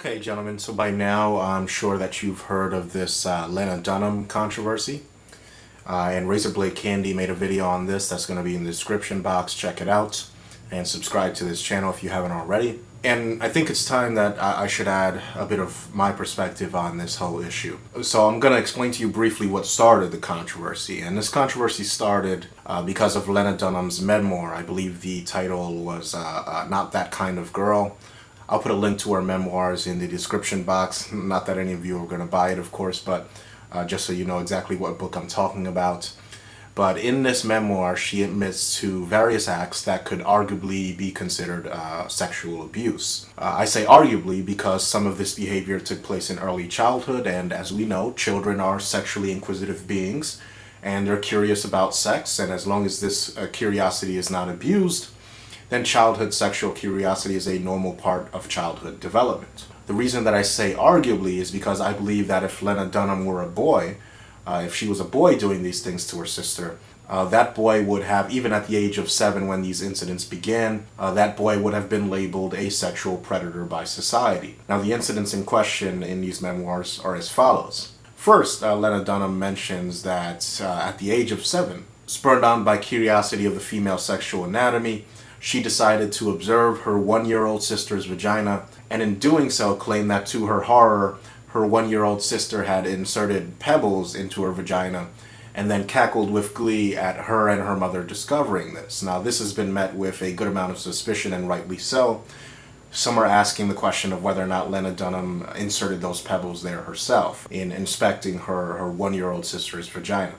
Okay, gentlemen, so by now I'm sure that you've heard of this Lena Dunham controversy. And Razorblade Candy made a video on this that's going to be in the description box. Check it out and subscribe to this channel if you haven't already. And I think it's time that I should add a bit of my perspective on this whole issue. So I'm going to explain to you briefly what started the controversy. And this controversy started because of Lena Dunham's memoir. I believe the title was Not That Kind of Girl. I'll put a link to her memoirs in the description box. Not that any of you are going to buy it, of course, but just so you know exactly what book I'm talking about. But in this memoir, she admits to various acts that could arguably be considered sexual abuse. I say arguably because some of this behavior took place in early childhood, and as we know, children are sexually inquisitive beings, and they're curious about sex, and as long as this curiosity is not abused, then childhood sexual curiosity is a normal part of childhood development. The reason that I say arguably is because I believe that if Lena Dunham were a boy, if she was a boy doing these things to her sister, that boy would have, even at the age of 7 when these incidents began, that boy would have been labeled a sexual predator by society. Now, the incidents in question in these memoirs are as follows. First, Lena Dunham mentions that at the age of 7, spurred on by curiosity of the female sexual anatomy, she decided to observe her 1-year-old sister's vagina, and in doing so claimed that to her horror, her 1-year-old sister had inserted pebbles into her vagina and then cackled with glee at her and her mother discovering this. Now, this has been met with a good amount of suspicion, and rightly so. Some are asking the question of whether or not Lena Dunham inserted those pebbles there herself in inspecting her 1-year-old sister's vagina.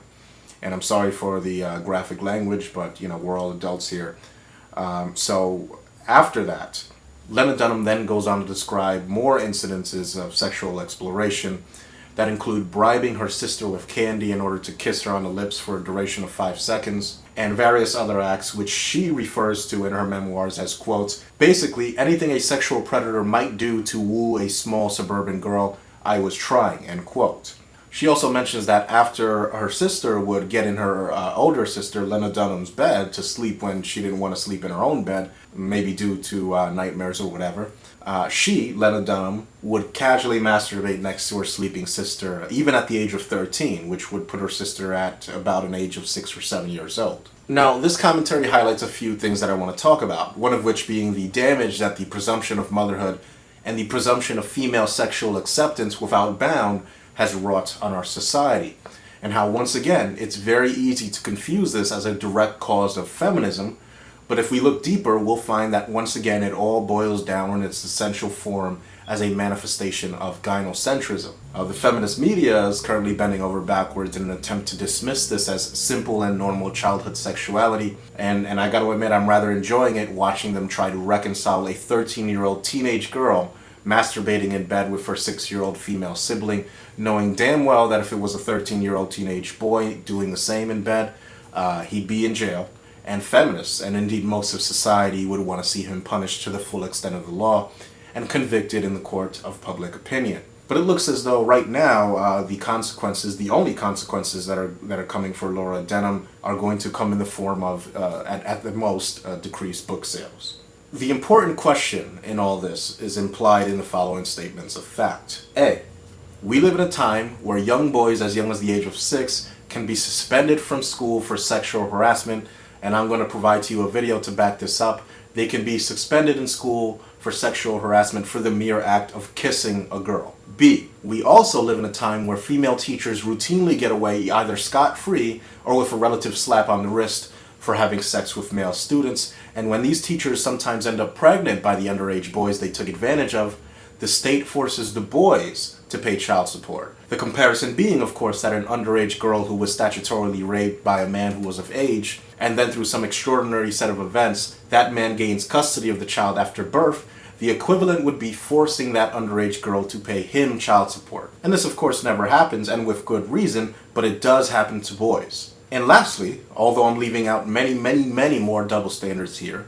And I'm sorry for the graphic language, but, you know, we're all adults here. So after that, Lena Dunham then goes on to describe more incidences of sexual exploration that include bribing her sister with candy in order to kiss her on the lips for a duration of 5 seconds, and various other acts which she refers to in her memoirs as, quote, basically anything a sexual predator might do to woo a small suburban girl, I was trying, end quote. She also mentions that after her sister would get in her older sister, Lena Dunham's bed to sleep when she didn't want to sleep in her own bed, maybe due to nightmares or whatever, she, Lena Dunham, would casually masturbate next to her sleeping sister, even at the age of 13, which would put her sister at about an age of 6 or 7 years old. Now, this commentary highlights a few things that I want to talk about, one of which being the damage that the presumption of motherhood and the presumption of female sexual acceptance without bound has wrought on our society, and how once again it's very easy to confuse this as a direct cause of feminism, but if we look deeper we'll find that once again it all boils down in its essential form as a manifestation of gynocentrism. The feminist media is currently bending over backwards in an attempt to dismiss this as simple and normal childhood sexuality, and I gotta admit I'm rather enjoying it, watching them try to reconcile a 13-year-old teenage girl masturbating in bed with her 6-year-old female sibling, knowing damn well that if it was a 13-year-old teenage boy doing the same in bed, he'd be in jail, and feminists, and indeed most of society, would want to see him punished to the full extent of the law and convicted in the court of public opinion. But it looks as though right now the consequences, the only consequences that are coming for Lena Dunham are going to come in the form of, at the most, decreased book sales. The important question in all this is implied in the following statements of fact. A. We live in a time where young boys as young as the age of 6 can be suspended from school for sexual harassment, and I'm going to provide to you a video to back this up. They can be suspended in school for sexual harassment for the mere act of kissing a girl. B. We also live in a time where female teachers routinely get away either scot-free or with a relative slap on the wrist for having sex with male students, and when these teachers sometimes end up pregnant by the underage boys they took advantage of, the state forces the boys to pay child support. The comparison being, of course, that an underage girl who was statutorily raped by a man who was of age, and then through some extraordinary set of events, that man gains custody of the child after birth, the equivalent would be forcing that underage girl to pay him child support. And this, of course, never happens, and with good reason, but it does happen to boys. And lastly, although I'm leaving out many more double standards here,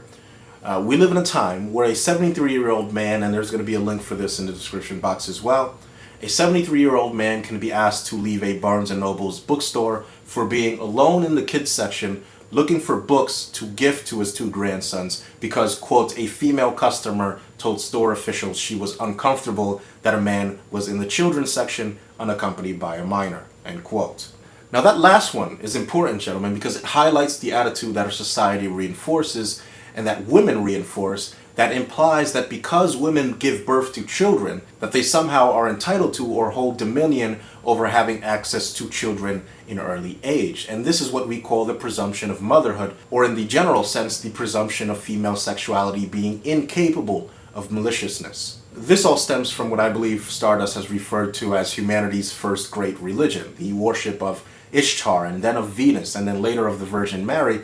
we live in a time where a 73-year-old man, and there's going to be a link for this in the description box as well, a 73-year-old man can be asked to leave a Barnes & Noble's bookstore for being alone in the kids section looking for books to gift to his two grandsons because, quote, a female customer told store officials she was uncomfortable that a man was in the children's section unaccompanied by a minor, end quote. Now that last one is important, gentlemen, because it highlights the attitude that our society reinforces and that women reinforce, that implies that because women give birth to children, that they somehow are entitled to or hold dominion over having access to children in early age. And this is what we call the presumption of motherhood, or in the general sense, the presumption of female sexuality being incapable of maliciousness. This all stems from what I believe Stardust has referred to as humanity's first great religion, the worship of Ishtar and then of Venus and then later of the Virgin Mary,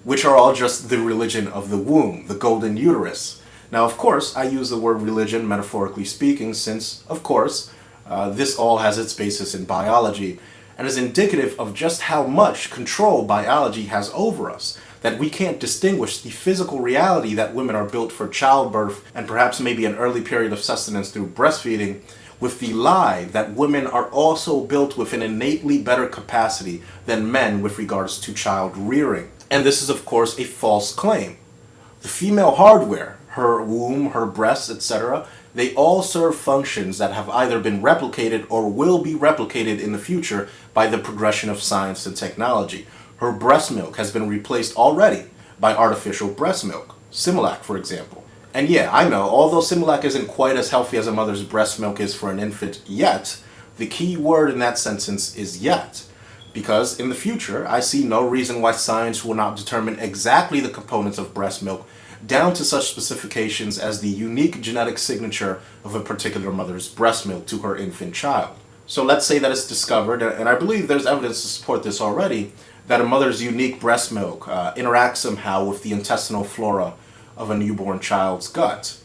which are all just the religion of the womb, the golden uterus. Now, of course, I use the word religion metaphorically speaking since, of course, this all has its basis in biology and is indicative of just how much control biology has over us, that we can't distinguish the physical reality that women are built for childbirth and perhaps maybe an early period of sustenance through breastfeeding with the lie that women are also built with an innately better capacity than men with regards to child rearing. And this is, of course, a false claim. The female hardware, her womb, her breasts, etc., they all serve functions that have either been replicated or will be replicated in the future by the progression of science and technology. Her breast milk has been replaced already by artificial breast milk, Similac, for example. And yeah, I know, although Similac isn't quite as healthy as a mother's breast milk is for an infant yet, the key word in that sentence is yet. Because in the future, I see no reason why science will not determine exactly the components of breast milk down to such specifications as the unique genetic signature of a particular mother's breast milk to her infant child. So let's say that it's discovered, and I believe there's evidence to support this already, that a mother's unique breast milk interacts somehow with the intestinal flora of a newborn child's gut.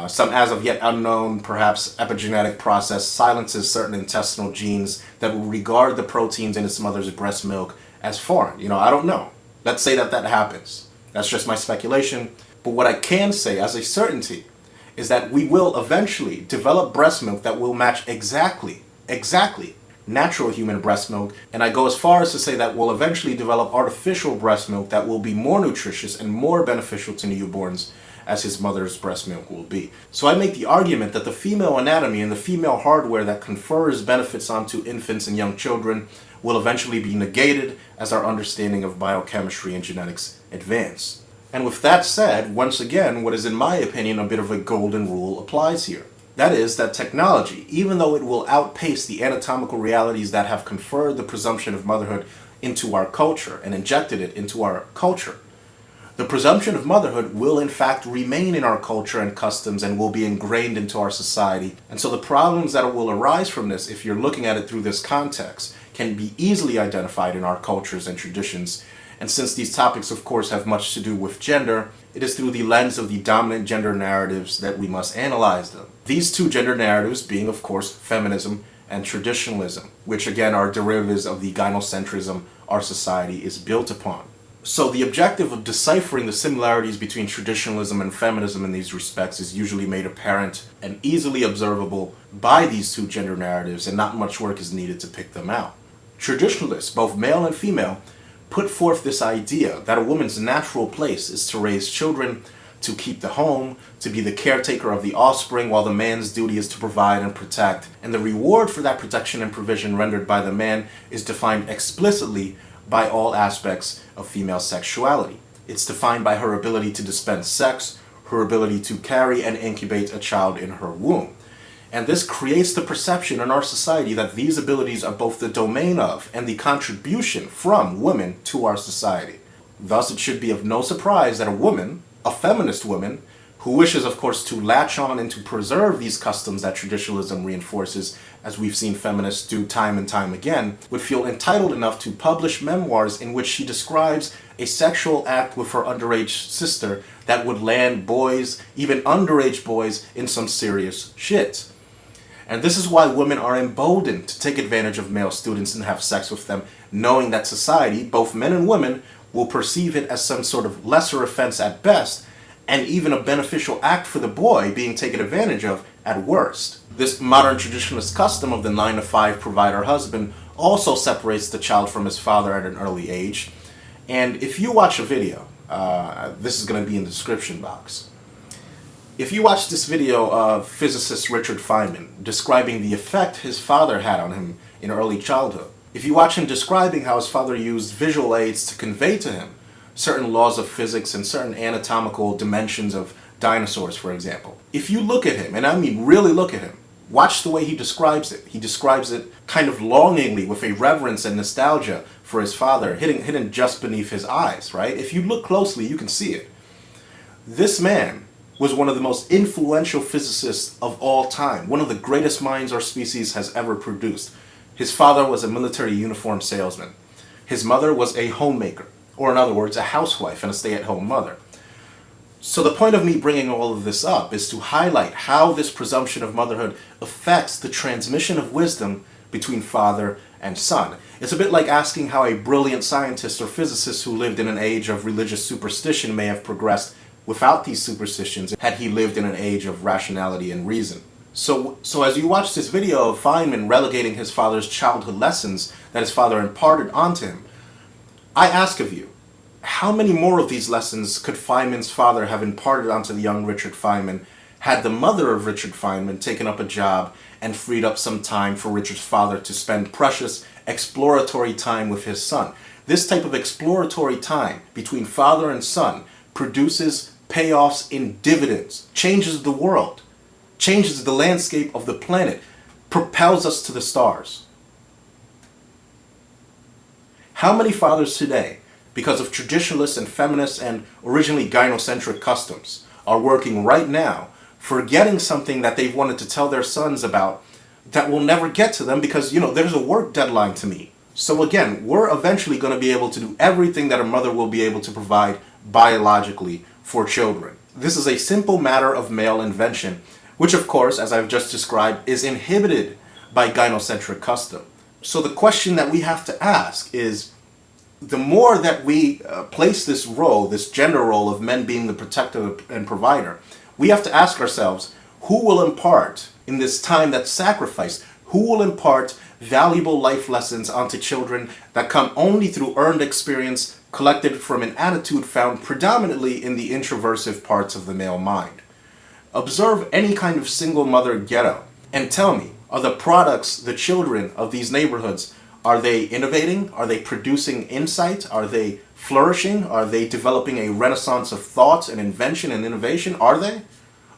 Some as of yet unknown, perhaps epigenetic process silences certain intestinal genes that will regard the proteins in its mother's breast milk as foreign. I don't know. Let's say that happens. That's just my speculation. But what I can say as a certainty is that we will eventually develop breast milk that will match exactly natural human breast milk. And I go as far as to say that we'll eventually develop artificial breast milk that will be more nutritious and more beneficial to newborns as his mother's breast milk will be. So I make the argument that the female anatomy and the female hardware that confers benefits onto infants and young children will eventually be negated as our understanding of biochemistry and genetics advance. And with that said, once again, what is in my opinion a bit of a golden rule applies here. That is that technology, even though it will outpace the anatomical realities that have conferred the presumption of motherhood into our culture and injected it into our culture, the presumption of motherhood will in fact remain in our culture and customs and will be ingrained into our society. And so the problems that will arise from this, if you're looking at it through this context, can be easily identified in our cultures and traditions. And since these topics, of course, have much to do with gender, it is through the lens of the dominant gender narratives that we must analyze them. These two gender narratives being, of course, feminism and traditionalism, which again are derivatives of the gynocentrism our society is built upon. So the objective of deciphering the similarities between traditionalism and feminism in these respects is usually made apparent and easily observable by these two gender narratives, and not much work is needed to pick them out. Traditionalists, both male and female, put forth this idea that a woman's natural place is to raise children, to keep the home, to be the caretaker of the offspring, while the man's duty is to provide and protect. And the reward for that protection and provision rendered by the man is defined explicitly by all aspects of female sexuality. It's defined by her ability to dispense sex, her ability to carry and incubate a child in her womb. And this creates the perception in our society that these abilities are both the domain of and the contribution from women to our society. Thus, it should be of no surprise that a woman, a feminist woman, who wishes, of course, to latch on and to preserve these customs that traditionalism reinforces, as we've seen feminists do time and time again, would feel entitled enough to publish memoirs in which she describes a sexual act with her underage sister that would land boys, even underage boys, in some serious shit. And this is why women are emboldened to take advantage of male students and have sex with them, knowing that society, both men and women, will perceive it as some sort of lesser offense at best, and even a beneficial act for the boy being taken advantage of at worst. This modern traditionalist custom of the 9-to-5 provider husband also separates the child from his father at an early age, And if you watch a video, this is going to be in the description box. If you watch this video of physicist Richard Feynman describing the effect his father had on him in early childhood, if you watch him describing how his father used visual aids to convey to him certain laws of physics and certain anatomical dimensions of dinosaurs, for example, if you look at him, and I mean really look at him, watch the way he describes it kind of longingly with a reverence and nostalgia for his father hidden just beneath his eyes, right? If you look closely, you can see it. This man was one of the most influential physicists of all time, one of the greatest minds our species has ever produced. His father was a military uniform salesman. His mother was a homemaker, or in other words, a housewife and a stay-at-home mother. So the point of me bringing all of this up is to highlight how this presumption of motherhood affects the transmission of wisdom between father and son. It's a bit like asking how a brilliant scientist or physicist who lived in an age of religious superstition may have progressed without these superstitions had he lived in an age of rationality and reason. So as you watch this video of Feynman relegating his father's childhood lessons that his father imparted onto him, I ask of you, how many more of these lessons could Feynman's father have imparted onto the young Richard Feynman had the mother of Richard Feynman taken up a job and freed up some time for Richard's father to spend precious exploratory time with his son? This type of exploratory time between father and son produces payoffs in dividends, changes the world, changes the landscape of the planet, propels us to the stars. How many fathers today, because of traditionalist and feminist and originally gynocentric customs, are working right now forgetting something that they've wanted to tell their sons about that will never get to them because, there's a work deadline to meet. So again, we're eventually going to be able to do everything that a mother will be able to provide biologically for children. This is a simple matter of male invention, which of course, as I've just described, is inhibited by gynocentric custom. So the question that we have to ask is, the more that we place this role, this gender role of men being the protector and provider, we have to ask ourselves, who will impart in this time that's sacrificed, who will impart valuable life lessons onto children that come only through earned experience collected from an attitude found predominantly in the introversive parts of the male mind? Observe any kind of single mother ghetto and tell me, are the products, the children of these neighborhoods, are they innovating? Are they producing insight? Are they flourishing? Are they developing a renaissance of thought and invention and innovation? Are they?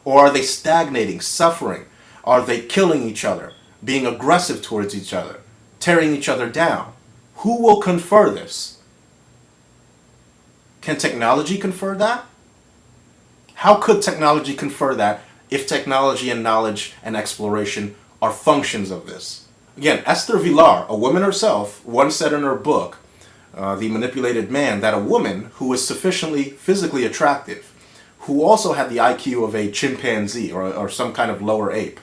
Or are they stagnating, suffering? Are they killing each other, being aggressive towards each other, tearing each other down? Who will confer this? Can technology confer that? How could technology confer that if technology and knowledge and exploration are functions of this? Again, Esther Vilar, a woman herself, once said in her book, The Manipulated Man, that a woman who was sufficiently physically attractive, who also had the IQ of a chimpanzee or some kind of lower ape,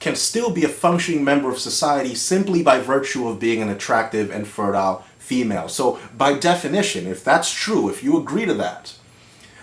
can still be a functioning member of society simply by virtue of being an attractive and fertile female. So by definition, if that's true, if you agree to that,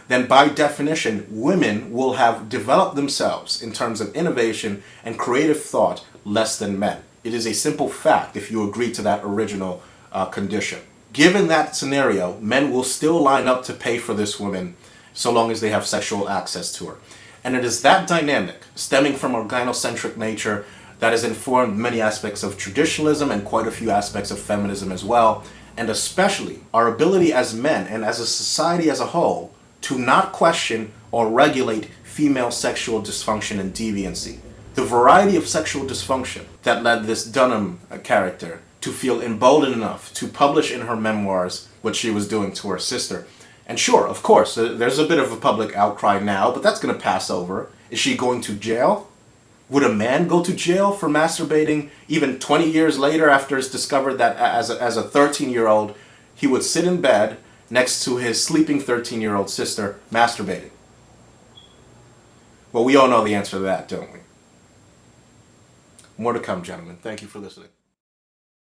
then by definition, women will have developed themselves in terms of innovation and creative thought less than men. It is a simple fact if you agree to that original condition. Given that scenario, men will still line up to pay for this woman so long as they have sexual access to her. And it is that dynamic, stemming from our gynocentric nature, that has informed many aspects of traditionalism and quite a few aspects of feminism as well, and especially our ability as men and as a society as a whole to not question or regulate female sexual dysfunction and deviancy. The variety of sexual dysfunction that led this Dunham character to feel emboldened enough to publish in her memoirs what she was doing to her sister. And sure, of course, there's a bit of a public outcry now, but that's going to pass over. Is she going to jail? Would a man go to jail for masturbating even 20 years later after it's discovered that as a 13-year-old, he would sit in bed next to his sleeping 13-year-old sister masturbating? Well, we all know the answer to that, don't we? More to come, gentlemen. Thank you for listening.